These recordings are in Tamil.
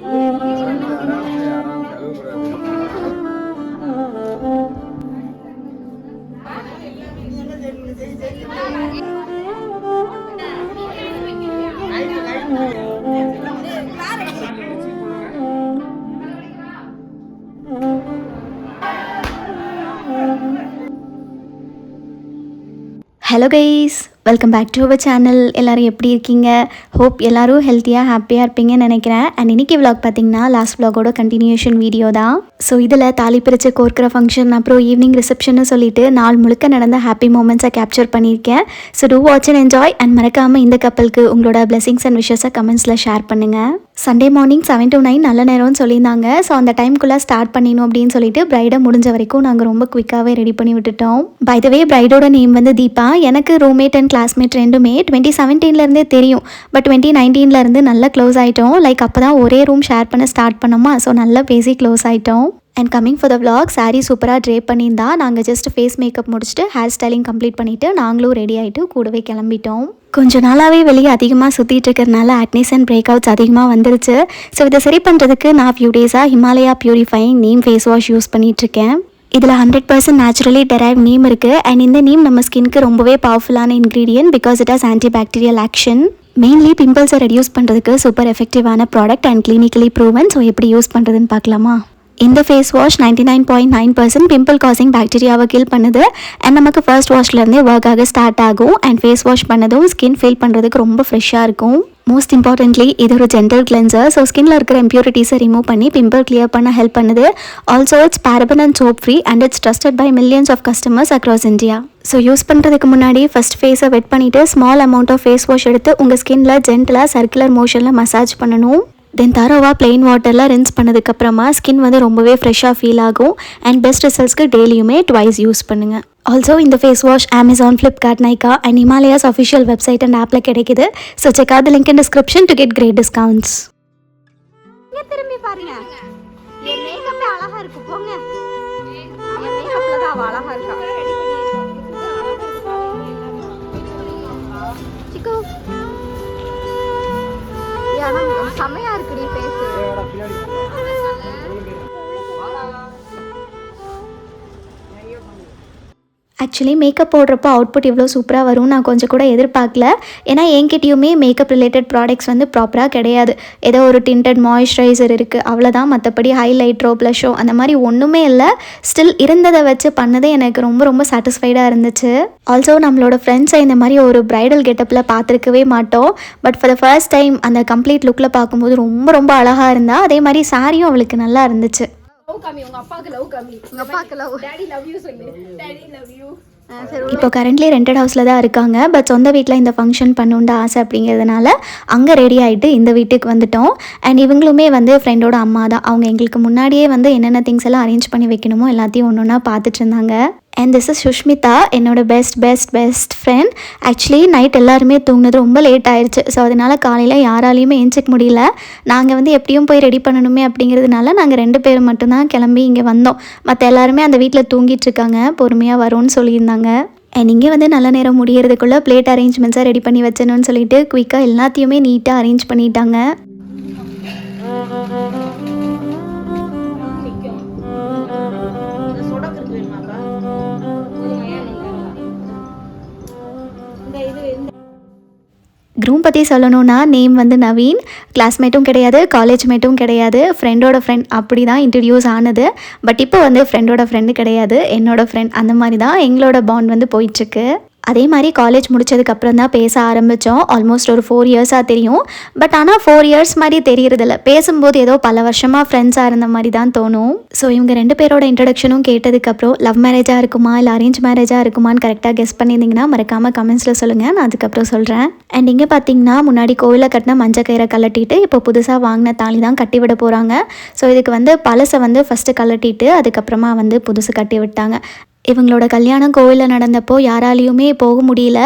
Hello guys, welcome back to our channel. எல்லோரும் எப்படி இருக்கீங்க? ஹோப் எல்லோரும் ஹெல்த்தியாக ஹாப்பியாக இருப்பீங்கன்னு நினைக்கிறேன். அண்ட் இன்றைக்கி விலாக் பார்த்திங்கன்னா லாஸ்ட் விலாகோட கண்டினியூஷன் வீடியோ தான். ஸோ இதில் தாலி பிரித்து கோர்க்கிற ஃபங்க்ஷன், அப்புறம் ஈவினிங் ரிசப்ஷன்னு சொல்லிட்டு நாள் முழுக்க நடந்த ஹாப்பி மூமெண்ட்ஸை கேப்சர் பண்ணியிருக்கேன். So do watch and enjoy. And மறக்காமல் இந்த கப்பலுக்கு உங்களோட பிளெஸிங்ஸ் அண்ட் விஷஸை கமெண்ட்ஸில் ஷேர் பண்ணுங்கள். சண்டே மார்னிங் 7 to 9 நல்ல நேரம்னு சொல்லியிருந்தாங்க. ஸோ அந்த டைம்குள்ளே ஸ்டார்ட் பண்ணிடணும் அப்படின்னு சொல்லிட்டு பிரைடை முடிஞ்ச வரைக்கும் நாங்கள் ரொம்ப குயிக்காகவே ரெடி பண்ணி விட்டுட்டோம். பை த வே, பிரைடோட நேம் வந்து தீபா. எனக்கு ரூம்மேட் அண்ட் கிளாஸ்மேட் ரெண்டுமே 2017 தெரியும். பட் 2019 நல்ல க்ளோஸ் ஆகிட்டோம். லைக் அப்போ தான் ஒரே ரூம் ஷேர் பண்ண ஸ்டார்ட் பண்ணோமா. ஸோ நல்லா பேசி க்ளோஸ் ஆகிட்டோம். And coming for the vlog, sari சூப்பராக ட்ரேப் பண்ணியிருந்தா. நாங்கள் ஜஸ்ட் ஃபேஸ் மேக்கப் முடிச்சுட்டு ஹேர் ஸ்டைலிங் கம்ப்ளீட் பண்ணிவிட்டு நாங்களும் ரெடி ஆகிட்டு கூடவே கிளம்பிட்டோம். கொஞ்ச நாளாகவே வெளியே அதிகமாக சுற்றிட்டு இருக்கிறதுனால ஆக்னிஸ் அண்ட் பிரேக் அவுட்ஸ் அதிகமாக வந்துருச்சு. ஸோ இதை சரி பண்ணுறதுக்கு நான் ஃபியூ டேஸாக Himalaya purifying neem face wash use பண்ணிகிட்ருக்கேன். இதில் 100% நேச்சுரலி டெரைவ் நீம் இருக்குது. அண்ட் இந்த நீம் நம்ம ஸ்கின்க்கு ரொம்பவே பவர்ஃபுல்லான ingredient because it has antibacterial action. Mainly பிம்பிள்ஸை ரெடியூஸ் பண்ணுறதுக்கு சூப்பர் எஃபெக்டிவான product and clinically proven. So எப்படி யூஸ் பண்ணுறதுன்னு பார்க்கலாமா? இந்த ஃபேஸ் வாஷ் 99.9% பிம்பிள் காசிங் பாக்டீரியாவை கில் பண்ணுது. அண்ட் நமக்கு ஃபர்ஸ்ட் வாஷ்லேருந்தே ஒர்க் ஆக ஸ்டார்ட் ஆகும். அண்ட் ஃபேஸ் வாஷ் பண்ணதும் ஸ்கின் ஃபீல் பண்ணுறதுக்கு ரொம்ப ஃப்ரெஷ்ஷாக இருக்கும். மோஸ்ட் இம்பார்ட்டன்ட்லி இது ஒரு ஜென்டல் கிளென்சர். ஸோ ஸ்கின்ல இருக்கிற இம்ப்யூரிட்டிஸை ரிமூவ் பண்ணி பிம்பிள் கிளியர் பண்ண ஹெல்ப் பண்ணுது. Also it's paraben and soap free and it's trusted by millions of customers across India. So use பண்ணுறதுக்கு முன்னாடி ஃபஸ்ட் ஃபேஸை வெட் பண்ணிவிட்டு small amount of face wash எடுத்து உங்கள் ஸ்கின்ல ஜென்டலாக சர்க்குலர் மோஷனில் மசாஜ் பண்ணணும். தென் தரோவாக பிளெயின் வாட்டரில் ரின்ஸ் பண்ணதுக்கப்புறமா ஸ்கின் வந்து ரொம்பவே ஃப்ரெஷ்ஷாக ஃபீல் ஆகும். அண்ட் பெஸ்ட் ரிசல்ட்ஸ்க்கு டெய்லியுமே ட்வைஸ் யூஸ் பண்ணுங்கள். ஆல்சோ இந்த face wash Amazon, Flipkart, Nykaa and Himalayas official website and ஆப்பில் கிடைக்குது. So check out the link in description to get great discounts. திரும்பி பாருங்க, என் மேக்கப் அழகா இருக்கு. போங்க, என் மேக்கப்ல தான் அவ அழகா இருக்கா. சிக்கு செமையா இருக்குடி ஃபேஸ். ஆக்சுவலி மேக்கப் போடுறப்போ அவுட்புட் இவ்வளோ சூப்பராக வரும் நான் கொஞ்சம் கூட எதிர்பார்க்கல. ஏன்னா என்கிட்டயுமே மேக்கப் ரிலேட்டட் ப்ராடக்ட்ஸ் வந்து ப்ராப்பராக கிடையாது. ஏதோ ஒரு டிண்டட் மாய்ஸ்சரைசர் இருக்குது, அவ்வளோதான். மற்றபடி ஹைலைட்ரோ ப்ளஷோ அந்த மாதிரி ஒன்றுமே இல்லை. ஸ்டில் இருந்ததை வச்சு பண்ணது எனக்கு ரொம்ப ரொம்ப சாட்டிஸ்ஃபைடாக இருந்துச்சு. ஆல்சோ நம்மளோட ஃப்ரெண்ட்ஸை இந்த மாதிரி ஒரு பிரைடல் கெட்டப்பில் பார்த்துருக்கவே மாட்டோம். But for the first time அந்த கம்ப்ளீட் லுக்கில் பார்க்கும்போது ரொம்ப ரொம்ப அழகாக இருந்தா. அதே மாதிரி சாரியும் அவளுக்கு நல்லா இருந்துச்சு. இப்போ கரண்ட்லி ரெண்டட் ஹவுஸில் தான் இருக்காங்க. பட் சொந்த வீட்டில் இந்த ஃபங்க்ஷன் பண்ணுண்ட ஆசை அப்படிங்கிறதுனால அங்கே ரெடி ஆகிட்டு இந்த வீட்டுக்கு வந்துட்டோம். அண்ட் இவங்களுமே வந்து ஃப்ரெண்டோட அம்மா தான். அவங்க எங்களுக்கு முன்னாடியே வந்து என்னென்ன திங்ஸ் எல்லாம் அரேஞ்ச் பண்ணி வைக்கணுமோ எல்லாத்தையும் ஒன்று ஒன்றா பார்த்துட்டு இருந்தாங்க. அண்ட் திஸ் இஸ் சுஷ்மிதா, என்னோட பெஸ்ட் ஃப்ரெண்ட். ஆக்சுவலி நைட் எல்லாருமே தூங்கினது ரொம்ப லேட் ஆயிடுச்சு. ஸோ அதனால் காலையில் யாராலையுமே எஞ்சிக்க முடியல. நாங்கள் வந்து எப்படியும் போய் ரெடி பண்ணணுமே அப்படிங்கிறதுனால நாங்கள் 2 பேரும் மட்டும்தான் கிளம்பி இங்கே வந்தோம். மற்ற எல்லாருமே அந்த வீட்டில் தூங்கிட்டு இருக்காங்க, பொறுமையாக வரும்னு சொல்லியிருந்தாங்க. அண்ட் இங்கே வந்து நல்ல நேரம் முடியறதுக்குள்ளே பிளேட் அரேஞ்ச்மெண்ட்ஸாக ரெடி பண்ணி வச்சணும்னு சொல்லிட்டு குயிக்காக எல்லாத்தையுமே நீட்டாக அரேஞ்ச் பண்ணிட்டாங்க. க்ரூம் பற்றி சொல்லணுன்னா நேம் வந்து நவீன். கிளாஸ்மேட்டும் கிடையாது, காலேஜ் மேட்டும் கிடையாது, ஃப்ரெண்டோட ஃப்ரெண்ட் அப்படி தான் இன்ட்ரடியூஸ் ஆனது. பட் இப்போ வந்து ஃப்ரெண்டோட ஃப்ரெண்டு கிடையாது, என்னோடய ஃப்ரெண்ட். அந்த மாதிரி தான் எங்களோட பாண்ட் வந்து போயிட்டுருக்கு. அதே மாதிரி காலேஜ் முடிச்சதுக்கப்புறம் தான் பேச ஆரம்பித்தோம். ஆல்மோஸ்ட் ஒரு 4 இயர்ஸாக தெரியும். பட் ஆனால் 4 இயர்ஸ் மாதிரி தெரியறதில்ல. பேசும்போது ஏதோ பல வருஷமாக ஃப்ரெண்ட்ஸாக இருந்த மாதிரி தான் தோணும். ஸோ இவங்க 2 பேரோட இன்ட்ரடக்ஷனும் கேட்டதுக்கப்புறம் லவ் மேரேஜாக இருக்குமா இல்லை அரேஞ்ச் மேரேஜாக இருக்குமான்னு கரெக்டாக கெஸ் பண்ணியிருந்தீங்கன்னா மறக்காமல் கமெண்ட்ஸில் சொல்லுங்கள், நான் அதுக்கப்புறம் சொல்கிறேன். அண்ட் இங்கே பார்த்தீங்கன்னா முன்னாடி கோவிலில் கட்டின மஞ்சள் கயிறை கலட்டிட்டு இப்போ புதுசாக வாங்கின தாலி தான் கட்டி விட போகிறாங்க. ஸோ இதுக்கு வந்து பழசை வந்து ஃபஸ்ட்டு கலட்டிட்டு அதுக்கப்புறமா வந்து புதுசு கட்டி விட்டாங்க. இவங்களோட கல்யாணம் கோவிலில் நடந்தப்போ யாராலையுமே போக முடியல.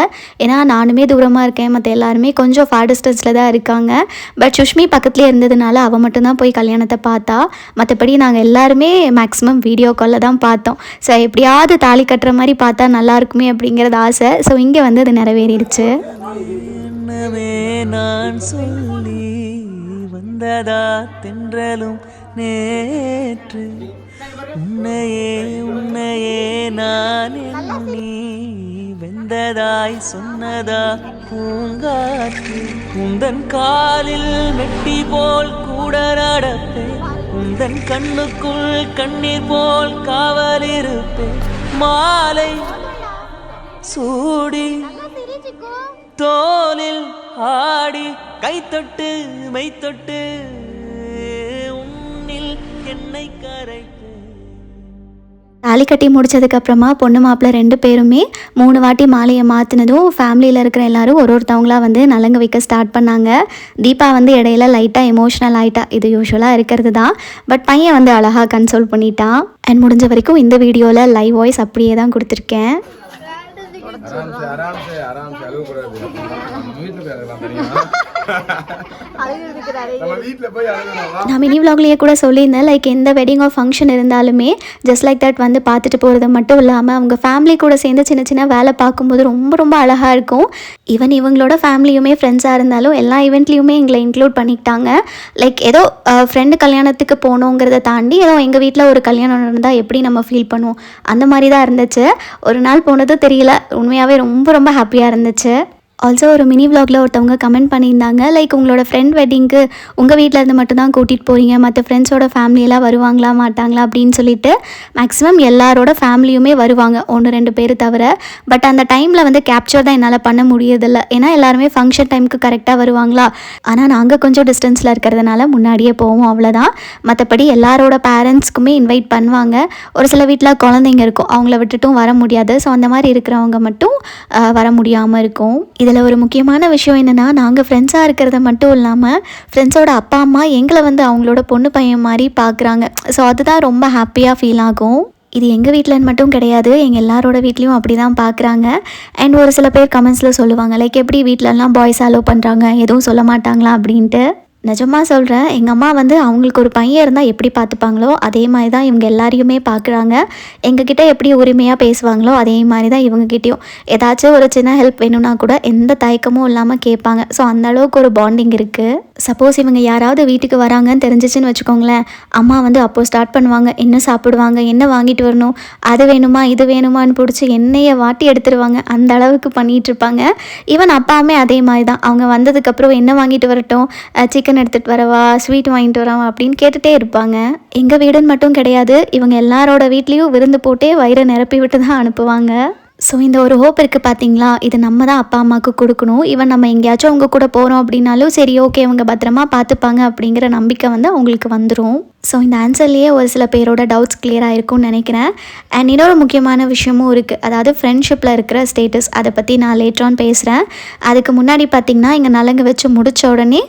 ஏன்னா நானுமே தூரமாக இருக்கேன், மற்ற எல்லாருமே கொஞ்சம் ஃபார் டிஸ்டன்ஸில் தான் இருக்காங்க. பட் சுஷ்மி பக்கத்துலேயே இருந்ததுனால அவள் மட்டும்தான் போய் கல்யாணத்தை பார்த்தா. மற்றபடி நாங்கள் எல்லாருமே மேக்ஸிமம் வீடியோ காலில் தான் பார்த்தோம். ஸோ எப்படியாவது தாலி கட்டுற மாதிரி பார்த்தா நல்லாயிருக்குமே அப்படிங்கிறது ஆசை. ஸோ இங்கே வந்து அது நிறைவேறிடுச்சு. நான் சொல்லி வந்ததா தென்றலும் நேற்று உன்னையே உன்னையே நான் எண்ணி வெந்ததாய் சொன்னதா பூங்காற்று உந்தன் காலில் மெட்டி போல் கூட நடப்பேன் உந்தன் கண்ணுக்குள் கண்ணீர் போல் காவல் இருப்பேன் மாலை சூடி தோலில் ஆடி கைத்தொட்டு மெய்த்தொட்டு உன்னில் என்னை கரைப்பேன். தாலி கட்டி முடிச்சதுக்கப்புறமா பொண்ணு மாப்பிள்ளை 2 பேருமே 3 வாட்டி மாலையை மாற்றினதும் ஃபேமிலியில் இருக்கிற எல்லாரும் ஒருத்தவங்களாக வந்து நலங்கு வைக்க ஸ்டார்ட் பண்ணாங்க. தீபா வந்து இடையில லைட்டாக எமோஷ்னல் ஆகிட்டா. இது யூஸ்வலாக இருக்கிறது தான். பட் பையன் வந்து அழகாக கன்சோல் பண்ணிட்டான். அண்ட் முடிஞ்ச வரைக்கும் இந்த வீடியோவில் லைவ் வாய்ஸ் அப்படியே தான் கொடுத்துருக்கேன். நான் மினி விலாக்லேயே கூட சொல்லியிருந்தேன், லைக் எந்த வெட்டிங் ஆஃப் ஃபங்க்ஷன் இருந்தாலுமே ஜஸ்ட் லைக் தட் வந்து பார்த்துட்டு போகிறது மட்டும் இல்லாமல் அவங்க ஃபேமிலி கூட சேர்ந்து சின்ன சின்ன வேலை பார்க்கும்போது ரொம்ப ரொம்ப அழகாக இருக்கும். ஈவன் இவங்களோட ஃபேமிலியுமே ஃப்ரெண்ட்ஸாக இருந்தாலும் எல்லா ஈவெண்ட்லேயுமே எங்களை இன்க்ளூட் பண்ணிக்கிட்டாங்க. லைக் ஏதோ ஃப்ரெண்டு கல்யாணத்துக்கு போகணுங்கிறத தாண்டி ஏதோ எங்கள் வீட்டில் ஒரு கல்யாணம் நடந்தால் எப்படி நம்ம ஃபீல் பண்ணுவோம் அந்த மாதிரி தான் இருந்துச்சு. ஒரு நாள் போனதும் தெரியல, உண்மையாகவே ரொம்ப ரொம்ப ஹாப்பியாக இருந்துச்சு. ஆல்சோ ஒரு மினி விலாகில் ஒருத்தவங்க கமெண்ட் பண்ணியிருந்தாங்க, லைக் உங்களோட ஃப்ரெண்ட் வெட்டிங்க்கு உங்கள் வீட்டில் இருந்து மட்டும்தான் கூட்டிகிட்டு போகிறீங்க, மற்ற ஃப்ரெண்ட்ஸோட ஃபேமிலியெல்லாம் வருவாங்களா மாட்டாங்களா அப்படின்னு சொல்லிட்டு. மேக்ஸிமம் எல்லாரோட ஃபேமிலியுமே வருவாங்க, 1-2 பேர் தவிர. பட் அந்த டைமில் வந்து கேப்சர் தான் என்னால் பண்ண முடியதில்லை, ஏன்னா எல்லாருமே ஃபங்க்ஷன் டைமுக்கு கரெக்டாக வருவாங்களா. ஆனால் நாங்கள் கொஞ்சம் டிஸ்டன்ஸில் இருக்கிறதுனால முன்னாடியே போவோம், அவ்வளோதான். மற்றபடி எல்லாரோட பேரண்ட்ஸ்க்குமே இன்வைட் பண்ணுவாங்க. ஒரு சில வீட்டில் குழந்தைங்க இருக்கும், அவங்கள விட்டுட்டும் வர முடியாது. ஸோ அந்த மாதிரி இருக்கிறவங்க மட்டும் வர முடியாமல் இருக்கும். இதில் ஒரு முக்கியமான விஷயம் என்னென்னா, நாங்கள் ஃப்ரெண்ட்ஸாக இருக்கிறத மட்டும் இல்லாமல் ஃப்ரெண்ட்ஸோட அப்பா அம்மா எங்களை வந்து அவங்களோட பொண்ணு பையன் மாதிரி பார்க்குறாங்க. ஸோ அதுதான் ரொம்ப ஹாப்பியாக ஃபீல் ஆகும். இது எங்கள் வீட்டில் மட்டும் கிடையாது, எங்கள் எல்லாரோட வீட்லேயும் அப்படி தான் பார்க்குறாங்க. அண்ட் ஒரு சில பேர் கமெண்ட்ஸில் சொல்லுவாங்க, லைக் எப்படி வீட்டிலலாம் பாய்ஸ் அலோவ் பண்ணுறாங்க, எதுவும் சொல்ல மாட்டாங்களா அப்படின்ட்டு. நிஜமாக சொல்கிறேன், எங்கள் அம்மா வந்து அவங்களுக்கு ஒரு பையன் இருந்தால் எப்படி பார்த்துப்பாங்களோ அதே மாதிரி தான் இவங்க எல்லாரையுமே பார்க்குறாங்க. எங்ககிட்ட எப்படி உரிமையாக பேசுவாங்களோ அதே மாதிரி தான் இவங்ககிட்டையும். ஏதாச்சும் ஒரு சின்ன ஹெல்ப் வேணும்னா கூட எந்த தயக்கமும் இல்லாமல் கேட்பாங்க. ஸோ அந்தளவுக்கு ஒரு பாண்டிங் இருக்குது. சப்போஸ் இவங்க யாராவது வீட்டுக்கு வராங்கன்னு தெரிஞ்சிச்சின்னு வச்சுக்கோங்களேன், அம்மா வந்து அப்போது ஸ்டார்ட் பண்ணுவாங்க, என்ன சாப்பிடுவாங்க, என்ன வாங்கிட்டு வரணும், அது வேணுமா இது வேணுமான்னு பிடிச்சி எண்ணெயை வாட்டி எடுத்துருவாங்க. அந்த அளவுக்கு பண்ணிகிட்ருப்பாங்க. ஈவன் அப்பாவுமே அதே மாதிரி தான். அவங்க வந்ததுக்கப்புறம் என்ன வாங்கிட்டு வரட்டும், சிக்கன் எடுத்துகிட்டு வரவா, ஸ்வீட் வாங்கிட்டு வரவா அப்படின்னு கேட்டுகிட்டே இருப்பாங்க. எங்கள் வீடுன்னு மட்டும் கிடையாது, இவங்க எல்லாரோட வீட்லேயும் விருந்து போட்டே வயிறை நிரப்பி விட்டு தான் அனுப்புவாங்க. ஸோ இந்த ஒரு ஹோப் இருக்குது பார்த்தீங்களா, இது நம்ம தான் அப்பா அம்மாவுக்கு கொடுக்கணும். ஈவன் நம்ம எங்கேயாச்சும் அவங்க கூட போகிறோம் அப்படின்னாலும் சரி ஓகே அவங்க பத்திரமா பார்த்துப்பாங்க அப்படிங்கிற நம்பிக்கை வந்து அவங்களுக்கு வந்துடும். ஸோ இந்த ஆன்சர்லேயே ஒரு சில பேரோட டவுட்ஸ் கிளியராக இருக்கும்னு நினைக்கிறேன். அண்ட் இன்னொரு முக்கியமான விஷயமும் இருக்குது, அதாவது ஃப்ரெண்ட்ஷிப்பில் இருக்கிற ஸ்டேட்டஸ். அதை பற்றி நான் லேட்டரான் பேசுகிறேன். அதுக்கு முன்னாடி பார்த்திங்கன்னா இங்கே நலங்கு வச்சு முடித்த உடனே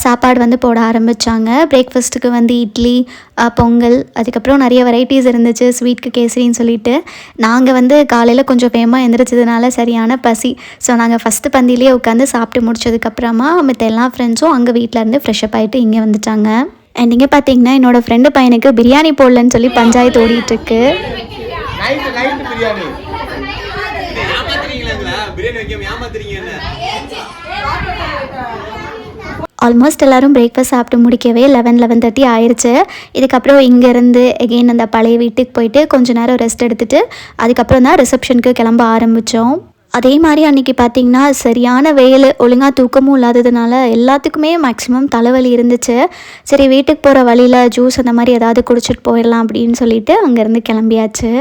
சாப்பாடு வந்து போட ஆரம்பித்தாங்க. பிரேக்ஃபாஸ்ட்டுக்கு வந்து இட்லி, பொங்கல், அதுக்கப்புறம் நிறைய வெரைட்டிஸ் இருந்துச்சு, ஸ்வீட்க்கு கேசரின்னு சொல்லிட்டு. நாங்கள் வந்து காலையில் கொஞ்சம் வேகமாக எழுந்திரிச்சதுனால சரியான பசி. ஸோ நாங்கள் ஃபஸ்ட்டு பந்திலேயே உட்காந்து சாப்பிட்டு முடிச்சதுக்கப்புறமா மற்ற எல்லா ஃப்ரெண்ட்ஸும் அங்கே வீட்டிலேருந்து ஃப்ரெஷ்அப் ஆகிட்டு இங்கே வந்துட்டாங்க. அண்ட் இங்கே பார்த்தீங்கன்னா என்னோடய ஃப்ரெண்டு பையனுக்கு பிரியாணி போடலன்னு சொல்லி பஞ்சாயத்து ஓடிட்டுருக்கு. ஆல்மோஸ்ட் எல்லோரும் பிரேக்ஃபாஸ்ட் சாப்பிட்டு முடிக்கவே 11-11:30 ஆயிடுச்சு. இதுக்கப்புறம் இங்கேருந்து எகெயின் அந்த பழைய வீட்டுக்கு போயிட்டு கொஞ்சம் நேரம் ரெஸ்ட் எடுத்துகிட்டு அதுக்கப்புறம் தான் ரிசப்ஷனுக்கு கிளம்ப ஆரம்பித்தோம். அதே மாதிரி அன்றைக்கி பார்த்திங்கன்னா சரியான வெயில், ஒழுங்காக தூக்கமும் இல்லாததுனால எல்லாத்துக்குமே மேக்ஸிமம் தலைவலி இருந்துச்சு. சரி வீட்டுக்கு போகிற வழியில் ஜூஸ் அந்த மாதிரி ஏதாவது குடிச்சிட்டு போயிடலாம் அப்படின்னு சொல்லிட்டு அங்கேருந்து கிளம்பியாச்சு.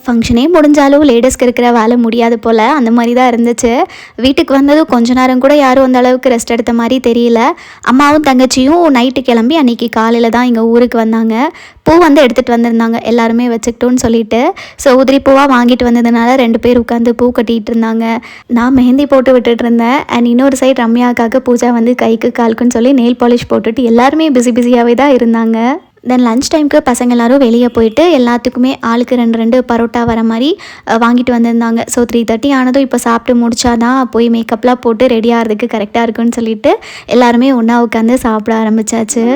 ஃபங்க்ஷனே முடிஞ்சாலும் லேடிஸ்க்கு இருக்கிற வேலை முடியாது போல், அந்த மாதிரி தான் இருந்துச்சு. வீட்டுக்கு வந்ததும் கொஞ்ச நேரம் கூட யாரும் அந்த அளவுக்கு ரெஸ்ட் எடுத்த மாதிரி தெரியல. அம்மாவும் தங்கச்சியும் நைட்டு கிளம்பி அன்றைக்கி காலையில் தான் எங்கள் ஊருக்கு வந்தாங்க. பூ வந்து எடுத்துகிட்டு வந்திருந்தாங்க எல்லாருமே வச்சுக்கிட்டோன்னு சொல்லிட்டு. ஸோ உதிரி பூவாக வாங்கிட்டு வந்ததுனால 2 பேர் உட்காந்து பூ கட்டிகிட்டு இருந்தாங்க. நான் மெஹந்தி போட்டு விட்டுட்டு இருந்தேன். அண்ட் இன்னொரு சைட் ரம்யாக்காக பூஜா வந்து கைக்கு காலுக்குன்னு சொல்லி நெயில் பாலிஷ் போட்டுட்டு எல்லாருமே பிஸியாகவே தான் இருந்தாங்க. தென் லன்ச் டைமுக்கு பசங்க எல்லோரும் வெளியே போயிட்டு எல்லாத்துக்குமே ஆளுக்கு 2 பரோட்டா வர மாதிரி வாங்கிட்டு வந்திருந்தாங்க. ஸோ 3:30 ஆனதும் இப்போ சாப்பிட்டு முடிச்சாதான் போய் மேக்கப்லாம் போட்டு ரெடி ஆகிறதுக்கு கரெக்டாக இருக்குன்னு சொல்லிட்டு எல்லாருமே ஒன்றா உட்காந்து சாப்பிட ஆரம்பித்தாச்சு.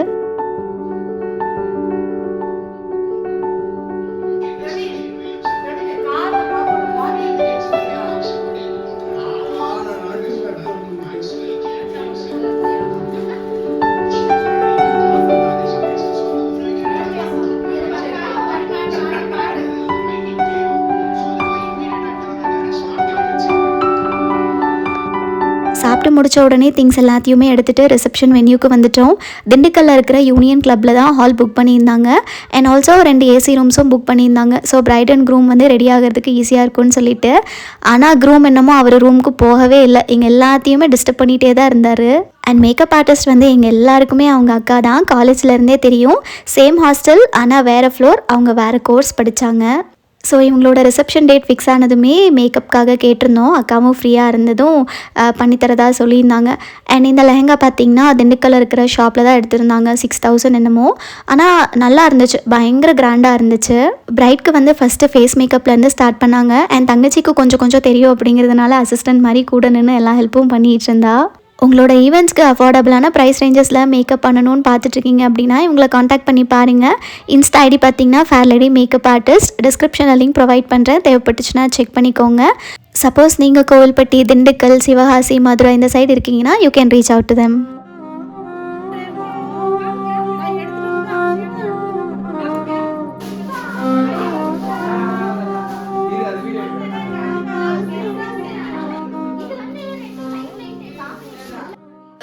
சாப்பிட்டு முடித்த உடனே திங்ஸ் எல்லாத்தையுமே எடுத்துகிட்டு ரிசப்ஷன் வென்யூக்கு வந்துட்டோம். திண்டுக்கல்லில் இருக்கிற யூனியன் கிளப்பில் தான் ஹால் புக் பண்ணியிருந்தாங்க. அண்ட் ஆல்சோ 2 ஏசி ரூம்ஸும் புக் பண்ணியிருந்தாங்க. ஸோ பிரைட் அண்ட் க்ரூம் வந்து ரெடி ஆகிறதுக்கு ஈஸியாக இருக்கும்னு சொல்லிட்டு. ஆனால் க்ரூம் என்னமோ அவர் ரூமுக்கு போகவே இல்லை. எங்கள் எல்லாத்தையுமே டிஸ்டர்ப் பண்ணிகிட்டே தான் இருந்தார். அண்ட் மேக்கப் ஆர்டிஸ்ட் வந்து எங்கள் எல்லாருக்குமே அவங்க அக்கா தான். காலேஜ்லேருந்தே தெரியும். சேம் ஹாஸ்டல், ஆனால் வேறு ஃப்ளோர், அவங்க வேறு கோர்ஸ் படித்தாங்க. ஸோ இவங்களோட ரிசப்ஷன் டேட் ஃபிக்ஸ் ஆனதுமே மேக்கப்புக்காக கேட்டிருந்தோம். அக்காவும் ஃப்ரீயாக இருந்ததும் பண்ணித்தரதா சொல்லியிருந்தாங்க. அண்ட் இந்த லெஹங்கா பார்த்திங்கன்னா திண்டுக்கல்ல இருக்கிற ஷாப்பில் தான் எடுத்திருந்தாங்க. 6000 என்னமோ. ஆனால் நல்லா இருந்துச்சு, பயங்கர கிராண்டாக இருந்துச்சு. பிரைட்க்கு வந்து ஃபஸ்ட்டு ஃபேஸ் மேக்கப்லேருந்து ஸ்டார்ட் பண்ணாங்க. அண்ட் தங்கச்சிக்கு கொஞ்சம் தெரியும் அப்படிங்கிறதுனால அசிஸ்டன்ட் மாதிரி கூட நின்று எல்லா ஹெல்ப்பும் பண்ணிகிட்டு இருந்தா. உங்களோட ஈவெண்ட்ஸ்க்கு அஃபோர்டபுளான ப்ரைஸ் ரேஞ்சஸில் மேக்கப் பண்ணணும்னு பார்த்துட்ருக்கீங்க அப்படின்னா இவங்களை காண்டாக்ட் பண்ணி பாருங்கள். இன்ஸ்டா ஐடி பார்த்தீங்கன்னா ஃபேர்லேடி மேக்கப் ஆர்டிஸ்ட். டிஸ்கிரிப்ஷனில் லிங்க் ப்ரொவைட் பண்ணுறேன், தேவைப்பட்டுச்சுன்னா செக் பண்ணிக்கோங்க. சப்போஸ் நீங்கள் கோவில்பட்டி, திண்டுக்கல், சிவகாசி, மதுரை இந்த சைடு இருக்கீங்கன்னா you can reach out to them.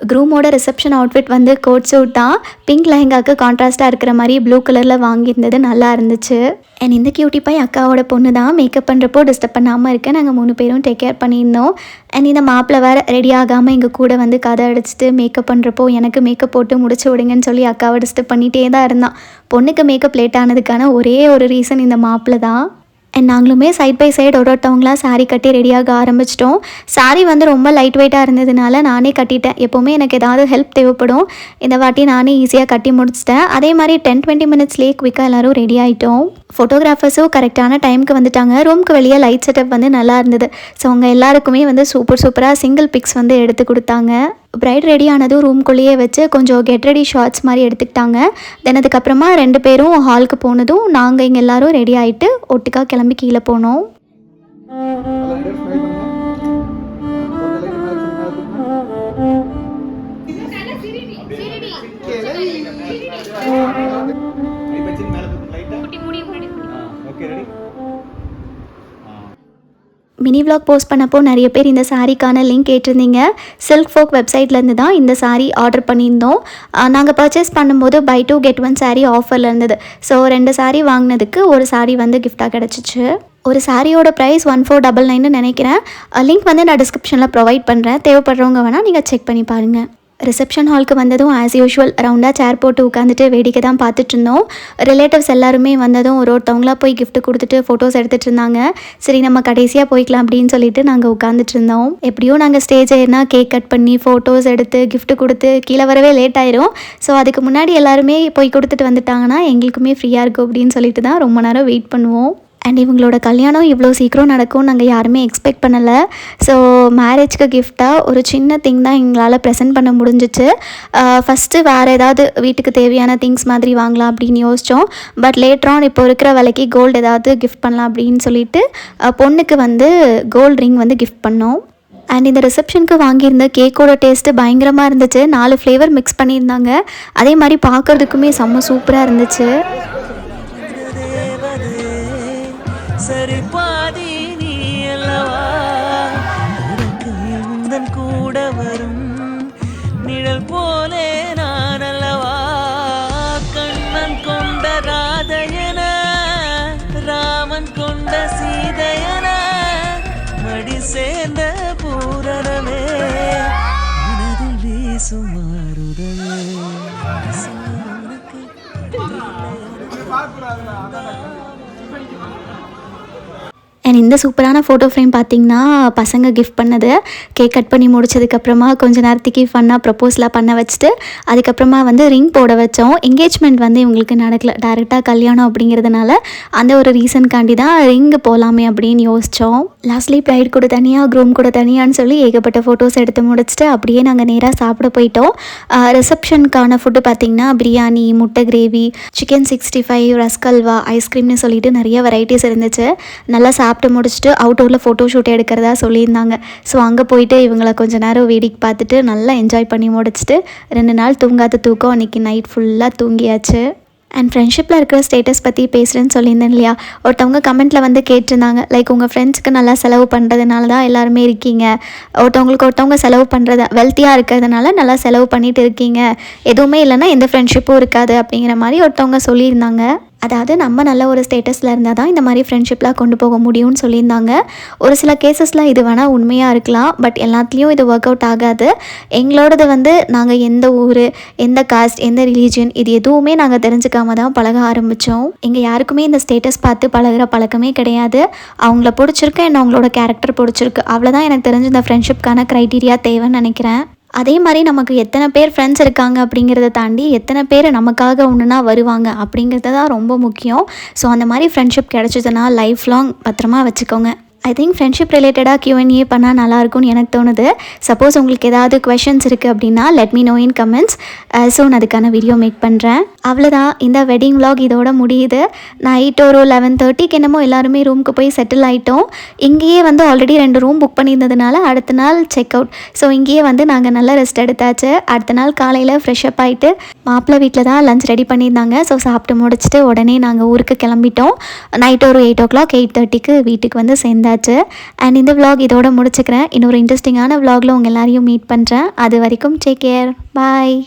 க்ரூமோட ரிசப்ஷன் அவுட்ஃபிட் வந்து கோட் சூட் தான். பிங்க் லெஹங்காவுக்கு கான்ட்ராஸ்ட்டாக இருக்கிற மாதிரி ப்ளூ கலரில் வாங்கியிருந்தது, நல்லா இருந்துச்சு. அண்ட் இந்த கியூட்டி பாய் அக்காவோட பொண்ணு தான். மேக்கப் பண்ணுறப்போ டிஸ்டர்ப் பண்ணாமல் இருக்க நாங்கள் 3 பேரும் டேக் கேர் பண்ணியிருந்தோம். அண்ட் இந்த மாப்பிள்ளை வேறு ரெடி ஆகாமல் எங்கள் கூட வந்து கதை அடிச்சுட்டு மேக்கப் பண்ணுறப்போ எனக்கு மேக்கப் போட்டு முடிச்சு விடுங்கன்னு சொல்லி அக்காவை டிஸ்டர்ப் பண்ணிகிட்டே தான் இருந்தான். பொண்ணுக்கு மேக்கப் லேட் ஆனதுக்கான ஒரே ஒரு ரீசன் இந்த மாப்பிள்ளை தான். அண்ட் நாங்களுமே சைட் பை சைடு ஒருத்தவங்களாம் சாரீ கட்டி ரெடியாக ஆரம்பிச்சிட்டோம். சாரீ வந்து ரொம்ப லைட் வெயிட்டாக இருந்ததுனால நானே கட்டிட்டேன். எப்போவுமே எனக்கு ஏதாவது ஹெல்ப் தேவைப்படும். இந்த வாட்டி நானே ஈஸியாக கட்டி முடிச்சிட்டேன். அதே மாதிரி 10-20 மினிட்ஸ்லேயே குவிக்காக எல்லோரும் ரெடி ஆகிட்டோம். ஃபோட்டோகிராஃபர்ஸும் கரெக்டான டைமுக்கு வந்துட்டாங்க. ரூமுக்கு வெளியே லைட் செட்டப் வந்து நல்லா இருந்தது. ஸோ அவங்க எல்லாருக்குமே வந்து சூப்பராக சிங்கிள் பிக்ஸ் வந்து எடுத்து கொடுத்தாங்க. பிரைட் ரெடி ஆனதும் ரூம்குள்ளேயே வச்சு கொஞ்சம் கெட் ரெடி ஷார்ட்ஸ் மாதிரி எடுத்துக்கிட்டாங்க. தென் அதுக்கப்புறமா 2 பேரும் ஹாலுக்கு போனதும் நாங்கள் இங்கே எல்லோரும் ரெடி ஆகிட்டு ஒட்டுக்கா கிளம்பி கீழே போனோம். மினி விளாக் போஸ்ட் பண்ணப்போ நிறைய பேர் இந்த சாரீக்கான லிங்க் கேட்டிருந்தீங்க. சில்க் ஃபோக் வெப்சைட்லேருந்து தான் இந்த சாரீ ஆர்டர் பண்ணியிருந்தோம். நாங்கள் பர்ச்சேஸ் பண்ணும்போது பை 2 get 1 சாரீ ஆஃபரில் இருந்தது. ஸோ 2 சாரீ வாங்கினதுக்கு ஒரு சாரீ வந்து கிஃப்டாக கிடச்சிச்சு. ஒரு சாரியோட ப்ரைஸ் 1499 நினைக்கிறேன். லிங்க் வந்து நான் டிஸ்கிரிப்ஷனில் ப்ரொவைட் பண்ணுறேன். தேவைப்படுறவங்க வேணால் நீங்கள் செக் பண்ணி பாருங்கள். ரிசப்ஷன் ஹாலுக்கு வந்ததும் ஆஸ் யூஷுவல் ரவுண்டாக சேர் போட்டு உட்காந்துட்டு வேடிக்கை தான் பார்த்துட்டு இருந்தோம். ரிலேட்டிவ்ஸ் எல்லாருமே வந்ததும் ஒருத்தவங்களா போய் கிஃப்ட் கொடுத்துட்டு ஃபோட்டோஸ் எடுத்துகிட்டு இருந்தாங்க. சரி நம்ம கடைசியாக போய்க்கலாம் அப்படின்னு சொல்லிட்டு நாங்கள் உட்காந்துட்டு இருந்தோம். எப்படியும் நாங்கள் ஸ்டேஜ் ஏறினா கேக் கட் பண்ணி ஃபோட்டோஸ் எடுத்து கிஃப்ட் கொடுத்து கீழே வரவே லேட் ஆயிரும். ஸோ அதுக்கு முன்னாடி எல்லாருமே போய் கொடுத்துட்டு வந்துட்டாங்கன்னா எங்களுக்குமே ஃப்ரீயாக இருக்கும் அப்படின்னு சொல்லிட்டு தான் ரொம்ப நேரம் வெயிட் பண்ணுவோம். அண்ட் இவங்களோட கல்யாணம் இவ்வளோ சீக்கிரம் நடக்கும் நாங்கள் யாருமே எக்ஸ்பெக்ட் பண்ணலை. ஸோ மேரேஜ்க்கு கிஃப்டாக ஒரு சின்ன திங் தான் எங்களால் ப்ரெசென்ட் பண்ண முடிஞ்சிச்சு. ஃபஸ்ட்டு வேறு ஏதாவது வீட்டுக்கு தேவையான திங்ஸ் மாதிரி வாங்கலாம் அப்படின்னு யோசித்தோம். பட் லேட்டரான் இப்போ இருக்கிற விலைக்கு கோல்டு ஏதாவது கிஃப்ட் பண்ணலாம் அப்படின்னு சொல்லிட்டு பொண்ணுக்கு வந்து கோல்டு ரிங் வந்து கிஃப்ட் பண்ணோம். அண்ட் இந்த ரிசப்ஷனுக்கு வாங்கியிருந்த கேக்கோட டேஸ்ட்டு பயங்கரமாக இருந்துச்சு. 4 ஃப்ளேவர் மிக்ஸ் பண்ணியிருந்தாங்க. அதே மாதிரி பார்க்குறதுக்குமே செம்ம சூப்பராக இருந்துச்சு. சரி பாதி நீ அல்லவா, உனக்கு உந்தன் கூட வரும் நிழல் போலே நான் அல்லவா. கண்ணன் கொண்ட ராதையன, ராமன் கொண்ட சீதையன, மடி சேர்ந்த பூரணமே மனதில் வீசும் மாறுதலே. அண்ட் இந்த சூப்பரான ஃபோட்டோ ஃப்ரேம் பார்த்திங்கன்னா பசங்க கிஃப்ட் பண்ணது. கேக் கட் பண்ணி முடிச்சதுக்கப்புறமா கொஞ்சம் நேரத்துக்கு ஃபன்னாக ப்ரப்போஸ்லாம் பண்ண வச்சுட்டு அதுக்கப்புறமா வந்து ரிங் போட வச்சோம். என்கேஜ்மெண்ட் வந்து இவங்களுக்கு நடக்கல, டைரெக்டாக கல்யாணம் அப்படிங்கிறதுனால அந்த ஒரு ரீசன்காண்டி தான் ரிங்கு போகலாமே அப்படின்னு யோசித்தோம். லாஸ்ட்லி ப்ரைட் கூட தனியாக க்ரூம் கூட தனியான்னு சொல்லி ஏகப்பட்ட ஃபோட்டோஸ் எடுத்து முடிச்சுட்டு அப்படியே நாங்கள் நேராக சாப்பிட போயிட்டோம். ரிசப்ஷனுக்கான ஃபுட்டு பார்த்திங்கன்னா பிரியாணி, முட்டை கிரேவி, சிக்கன் 65, ரஸ்கல்வா, ஐஸ்கிரீம்னு சொல்லிட்டு நிறைய வெரைட்டிஸ் இருந்துச்சு. நல்லா சாப்பிட்டு முடிச்சுட்டு அவுட்டோரில் ஃபோட்டோ ஷூட் எடுக்கிறதா சொல்லியிருந்தாங்க. ஸோ அங்கே போயிட்டு இவங்களை கொஞ்சம் நேரம் வேடிக்கை பார்த்துட்டு நல்லா என்ஜாய் பண்ணி முடிச்சுட்டு 2 நாள் தூங்காத தூக்கம் அன்றைக்கி நைட் ஃபுல்லாக தூங்கியாச்சு. அண்ட் ஃப்ரெண்ட்ஷிப்பில் இருக்கிற ஸ்டேட்டஸ் பற்றி பேசுகிறேன்னு சொல்லியிருந்தேன் இல்லையா, ஒருத்தவங்க கமெண்ட்டில் வந்து கேட்டிருந்தாங்க, லைக் உங்கள் ஃப்ரெண்ட்ஸுக்கு நல்லா செலவு பண்ணுறதுனால தான் எல்லாருமே இருக்கீங்க, ஒருத்தவங்க செலவு பண்ணுறத வெல்த்தியாக இருக்கிறதுனால நல்லா செலவு பண்ணிட்டு இருக்கீங்க, எதுவுமே இல்லைன்னா எந்த ஃப்ரெண்ட்ஷிப்பும் இருக்காது அப்படிங்கிற மாதிரி ஒருத்தவங்க சொல்லியிருந்தாங்க. அதாவது நம்ம நல்ல ஒரு ஸ்டேட்டஸில் இருந்தால் தான் இந்த மாதிரி ஃப்ரெண்ட்ஷிப்லாம் கொண்டு போக முடியும்னு சொல்லியிருந்தாங்க. ஒரு சில கேசஸில் இது வேணால் உண்மையாக இருக்கலாம், பட் எல்லாத்துலேயும் இது ஒர்க் அவுட் ஆகாது. எங்களோடது வந்து நாங்கள் எந்த ஊர், எந்த காஸ்ட், எந்த ரிலீஜன் இது எதுவுமே நாங்கள் தெரிஞ்சுக்காம தான் பழக ஆரம்பித்தோம். எங்கள் யாருக்குமே இந்த ஸ்டேட்டஸ் பார்த்து பழகிற பழக்கமே கிடையாது. அவங்கள பிடிச்சிருக்கு, என்ன அவங்களோட கேரக்டர் பிடிச்சிருக்கு, அவ்வளோதான் எனக்கு தெரிஞ்ச இந்த ஃப்ரெண்ட்ஷிப்கான க்ரைட்டீரியா தேவைன்னு நினைக்கிறேன். அதே மாதிரி நமக்கு எத்தனை பேர் ஃப்ரெண்ட்ஸ் இருக்காங்க அப்படிங்கிறத தாண்டி எத்தனை பேர் நமக்காக ஒன்றுனா வருவாங்க அப்படிங்கிறது தான் ரொம்ப முக்கியம். ஸோ அந்த மாதிரி ஃப்ரெண்ட்ஷிப் கிடச்சிதுன்னா லைஃப் லாங் பத்திரமா வச்சுக்கோங்க. ஐ திங்க் ஃப்ரெண்ட்ஷிப் ரிலேட்டடாக Q&A பண்ணால் நல்லாயிருக்கும்னு எனக்கு தோணுது. சப்போஸ் உங்களுக்கு ஏதாவது கொஷின்ஸ் இருக்குது அப்படின்னா லெட் மீ நோ இன் கமெண்ட்ஸ். ஸோ நான் அதுக்கான வீடியோ மேக் பண்ணுறேன். அவ்வளோதான், இந்த வெட்டிங் vlog இதோட முடியுது. நைட் ஒரு 11:30க்கு என்னமோ எல்லாருமே ரூமுக்கு போய் செட்டில் ஆகிட்டோம். இங்கேயே வந்து ஆல்ரெடி 2 ரூம் புக் பண்ணியிருந்ததுனால அடுத்த நாள் செக் அவுட். ஸோ இங்கேயே வந்து நாங்கள் நல்லா ரெஸ்ட் எடுத்தாச்சு. அடுத்த நாள் காலையில் ஃப்ரெஷ்அப் ஆகிட்டு மாப்பிள்ளை வீட்டில் தான் லஞ்ச் ரெடி பண்ணியிருந்தாங்க. ஸோ சாப்பிட்டு முடிச்சுட்டு உடனே நாங்கள் ஊருக்கு கிளம்பிட்டோம். நைட் ஒரு 8 o'clock 8:30க்கு வீட்டுக்கு வந்து சேர்ந்தாச்சு. அண்ட் இந்த vlog இதோட முடிச்சுக்கிறேன். இன்னொரு இன்ட்ரெஸ்டிங்கான vlogல உங்கள் எல்லாரையும் மீட் பண்ணுறேன். அது வரைக்கும் டேக் கேர், பாய்.